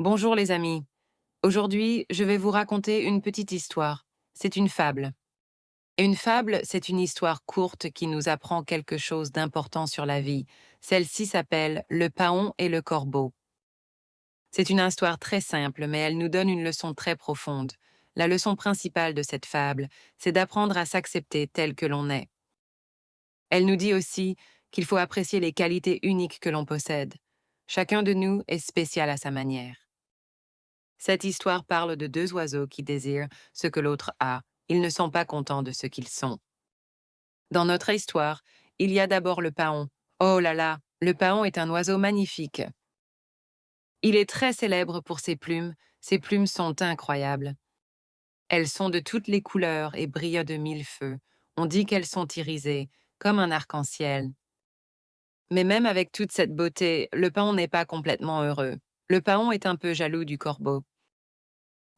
Bonjour les amis. Aujourd'hui, je vais vous raconter une petite histoire. C'est une fable. Et une fable, c'est une histoire courte qui nous apprend quelque chose d'important sur la vie. Celle-ci s'appelle Le paon et le corbeau. C'est une histoire très simple, mais elle nous donne une leçon très profonde. La leçon principale de cette fable, c'est d'apprendre à s'accepter tel que l'on est. Elle nous dit aussi qu'il faut apprécier les qualités uniques que l'on possède. Chacun de nous est spécial à sa manière. Cette histoire parle de deux oiseaux qui désirent ce que l'autre a. Ils ne sont pas contents de ce qu'ils sont. Dans notre histoire, il y a d'abord le paon. Oh là là, le paon est un oiseau magnifique. Il est très célèbre pour ses plumes. Ses plumes sont incroyables. Elles sont de toutes les couleurs et brillent de mille feux. On dit qu'elles sont irisées, comme un arc-en-ciel. Mais même avec toute cette beauté, le paon n'est pas complètement heureux. Le paon est un peu jaloux du corbeau.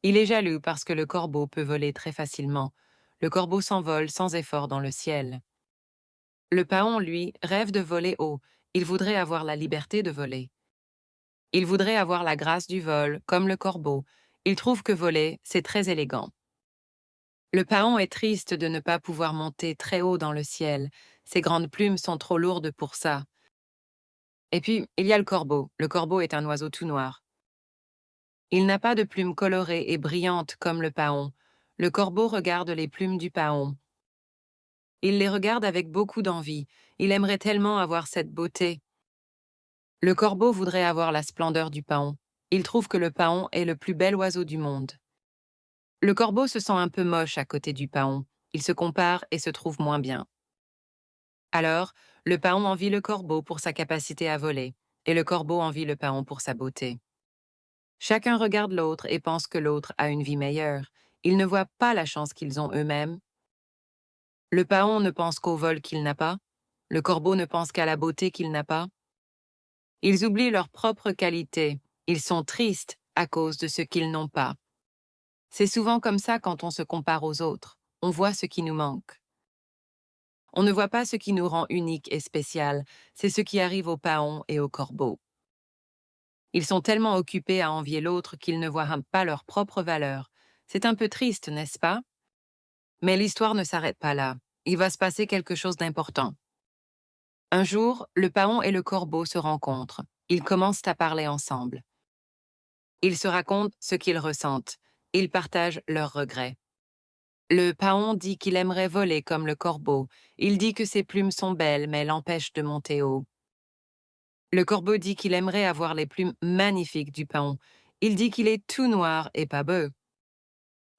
Il est jaloux parce que le corbeau peut voler très facilement. Le corbeau s'envole sans effort dans le ciel. Le paon, lui, rêve de voler haut. Il voudrait avoir la liberté de voler. Il voudrait avoir la grâce du vol, comme le corbeau. Il trouve que voler, c'est très élégant. Le paon est triste de ne pas pouvoir monter très haut dans le ciel. Ses grandes plumes sont trop lourdes pour ça. Et puis, il y a le corbeau. Le corbeau est un oiseau tout noir. Il n'a pas de plumes colorées et brillantes comme le paon. Le corbeau regarde les plumes du paon. Il les regarde avec beaucoup d'envie. Il aimerait tellement avoir cette beauté. Le corbeau voudrait avoir la splendeur du paon. Il trouve que le paon est le plus bel oiseau du monde. Le corbeau se sent un peu moche à côté du paon. Il se compare et se trouve moins bien. Alors, le paon envie le corbeau pour sa capacité à voler, et le corbeau envie le paon pour sa beauté. Chacun regarde l'autre et pense que l'autre a une vie meilleure. Ils ne voient pas la chance qu'ils ont eux-mêmes. Le paon ne pense qu'au vol qu'il n'a pas. Le corbeau ne pense qu'à la beauté qu'il n'a pas. Ils oublient leurs propres qualités. Ils sont tristes à cause de ce qu'ils n'ont pas. C'est souvent comme ça quand on se compare aux autres. On voit ce qui nous manque. On ne voit pas ce qui nous rend unique et spécial. C'est ce qui arrive au paon et au corbeau. Ils sont tellement occupés à envier l'autre qu'ils ne voient pas leur propre valeur. C'est un peu triste, n'est-ce pas? Mais l'histoire ne s'arrête pas là. Il va se passer quelque chose d'important. Un jour, le paon et le corbeau se rencontrent. Ils commencent à parler ensemble. Ils se racontent ce qu'ils ressentent. Ils partagent leurs regrets. Le paon dit qu'il aimerait voler comme le corbeau. Il dit que ses plumes sont belles, mais l'empêchent de monter haut. Le corbeau dit qu'il aimerait avoir les plumes magnifiques du paon. Il dit qu'il est tout noir et pas beau.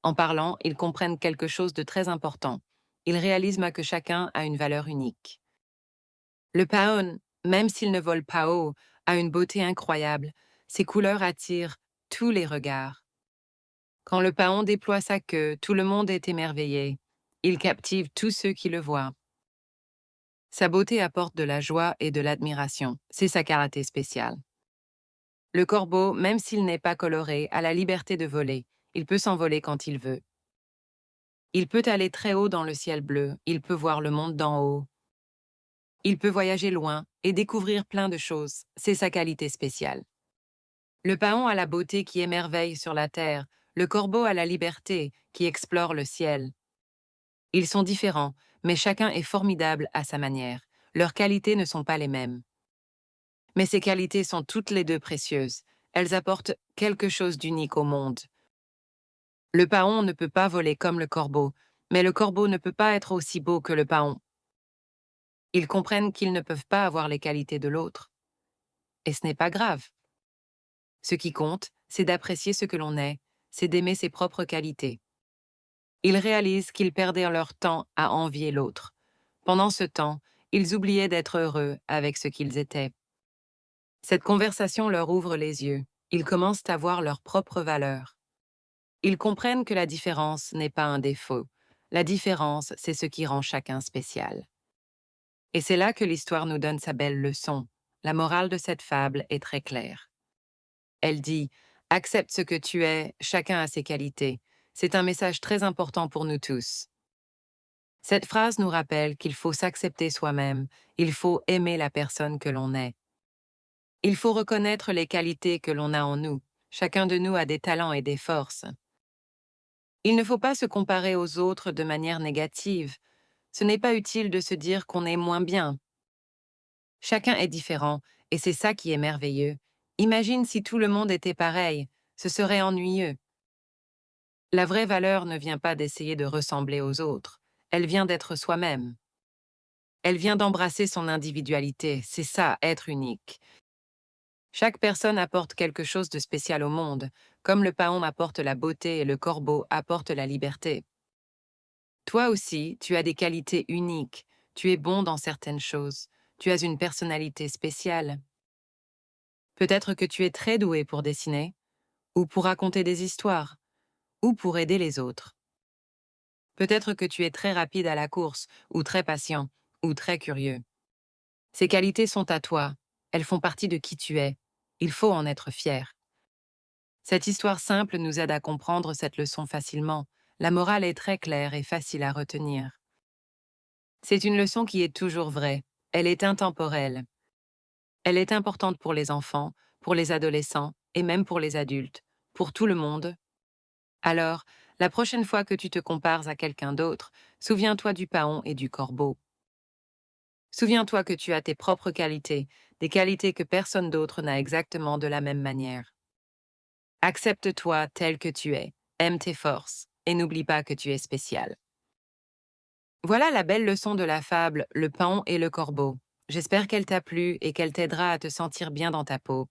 En parlant, ils comprennent quelque chose de très important. Ils réalisent que chacun a une valeur unique. Le paon, même s'il ne vole pas haut, a une beauté incroyable. Ses couleurs attirent tous les regards. Quand le paon déploie sa queue, tout le monde est émerveillé. Il captive tous ceux qui le voient. Sa beauté apporte de la joie et de l'admiration. C'est sa karaté spéciale. Le corbeau, même s'il n'est pas coloré, a la liberté de voler. Il peut s'envoler quand il veut. Il peut aller très haut dans le ciel bleu. Il peut voir le monde d'en haut. Il peut voyager loin et découvrir plein de choses. C'est sa qualité spéciale. Le paon a la beauté qui émerveille sur la terre. Le corbeau a la liberté qui explore le ciel. Ils sont différents, mais chacun est formidable à sa manière. Leurs qualités ne sont pas les mêmes. Mais ces qualités sont toutes les deux précieuses. Elles apportent quelque chose d'unique au monde. Le paon ne peut pas voler comme le corbeau, mais le corbeau ne peut pas être aussi beau que le paon. Ils comprennent qu'ils ne peuvent pas avoir les qualités de l'autre. Et ce n'est pas grave. Ce qui compte, c'est d'apprécier ce que l'on est, c'est d'aimer ses propres qualités. Ils réalisent qu'ils perdaient leur temps à envier l'autre. Pendant ce temps, ils oubliaient d'être heureux avec ce qu'ils étaient. Cette conversation leur ouvre les yeux. Ils commencent à voir leur propre valeur. Ils comprennent que la différence n'est pas un défaut. La différence, c'est ce qui rend chacun spécial. Et c'est là que l'histoire nous donne sa belle leçon. La morale de cette fable est très claire. Elle dit « Accepte ce que tu es, chacun a ses qualités ». C'est un message très important pour nous tous. Cette phrase nous rappelle qu'il faut s'accepter soi-même, il faut aimer la personne que l'on est. Il faut reconnaître les qualités que l'on a en nous. Chacun de nous a des talents et des forces. Il ne faut pas se comparer aux autres de manière négative. Ce n'est pas utile de se dire qu'on est moins bien. Chacun est différent, et c'est ça qui est merveilleux. Imagine si tout le monde était pareil, ce serait ennuyeux. La vraie valeur ne vient pas d'essayer de ressembler aux autres, elle vient d'être soi-même. Elle vient d'embrasser son individualité, c'est ça, être unique. Chaque personne apporte quelque chose de spécial au monde, comme le paon apporte la beauté et le corbeau apporte la liberté. Toi aussi, tu as des qualités uniques, tu es bon dans certaines choses, tu as une personnalité spéciale. Peut-être que tu es très doué pour dessiner, ou pour raconter des histoires, ou pour aider les autres. Peut-être que tu es très rapide à la course, ou très patient, ou très curieux. Ces qualités sont à toi, elles font partie de qui tu es. Il faut en être fier. Cette histoire simple nous aide à comprendre cette leçon facilement. La morale est très claire et facile à retenir. C'est une leçon qui est toujours vraie. Elle est intemporelle. Elle est importante pour les enfants, pour les adolescents et même pour les adultes, pour tout le monde. Alors, la prochaine fois que tu te compares à quelqu'un d'autre, souviens-toi du paon et du corbeau. Souviens-toi que tu as tes propres qualités, des qualités que personne d'autre n'a exactement de la même manière. Accepte-toi tel que tu es, aime tes forces, et n'oublie pas que tu es spécial. Voilà la belle leçon de la fable Le paon et le corbeau. J'espère qu'elle t'a plu et qu'elle t'aidera à te sentir bien dans ta peau.